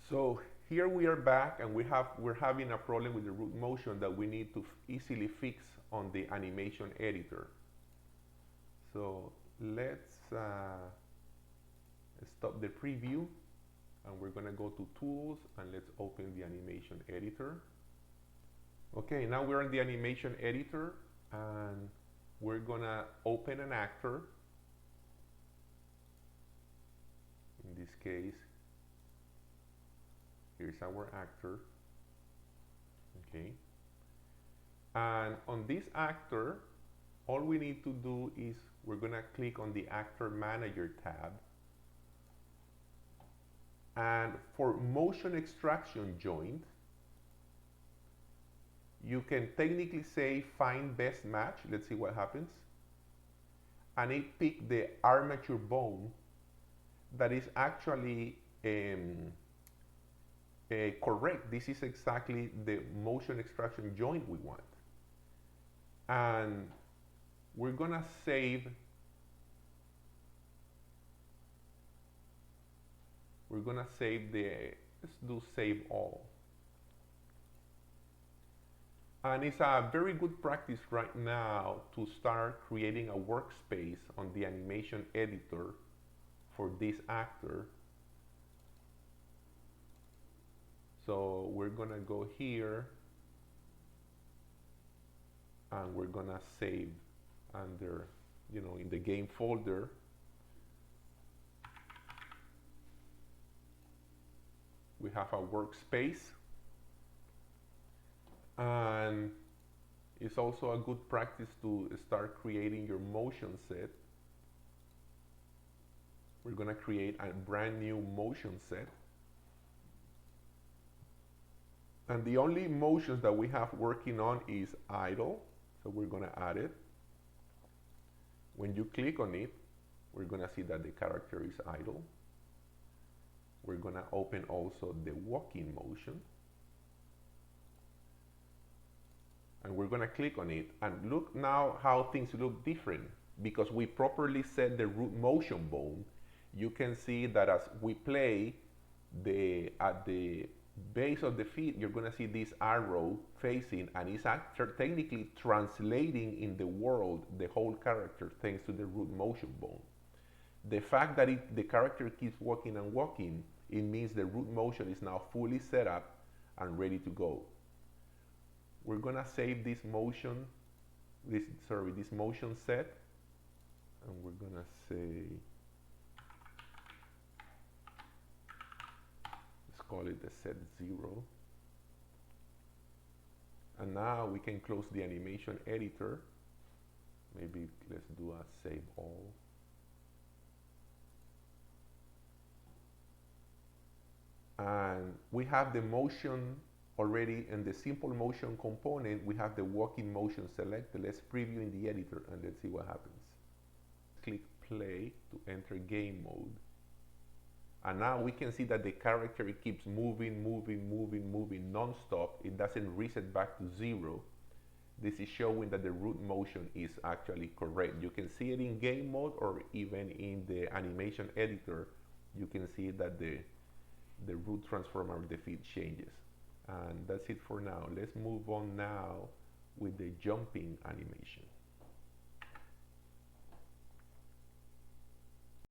So here we are back, and we're having a problem with the root motion that we need to easily fix on the animation editor. So let's stop the preview, and we're gonna go to Tools, and let's open the animation editor. Okay, now we're in the animation editor, and we're gonna open an actor. In this case, here's our actor. Okay, and on this actor, all we need to do is we're gonna click on the Actor Manager tab, and for motion extraction joint, you can technically say find best match. Let's see what happens. And it picked the armature bone that is actually correct. This is exactly the motion extraction joint we want. And we're gonna save. We're gonna save let's do save all. And it's a very good practice right now to start creating a workspace on the animation editor for this actor. So we're gonna go here, and we're gonna save under, in the game folder. We have a workspace, and it's also a good practice to start creating your motion set. We're gonna create a brand new motion set. And the only motions that we have working on is idle, so we're gonna add it. When you click on it, we're gonna see that the character is idle. We're gonna open also the walking motion. And we're gonna click on it, and look now how things look different because we properly set the root motion bone. You can see that as we play, at the base of the feet, you're gonna see this arrow facing, and it's technically translating in the world the whole character thanks to the root motion bone. The fact that the character keeps walking and walking, it means the root motion is now fully set up and ready to go. We're gonna save this motion, this motion set, and we're gonna say, let's call it the set 0. And now we can close the animation editor. Maybe let's do a save all. And we have the motion already in the simple motion component. We have the walking motion selected. Let's preview in the editor and let's see what happens. Click play to enter game mode. And now we can see that the character keeps moving non-stop. It doesn't reset back to 0. This is showing that the root motion is actually correct. You can see it in game mode, or even in the animation editor. You can see that the root transform of the feet changes. And that's it for now. Let's move on now with the jumping animation.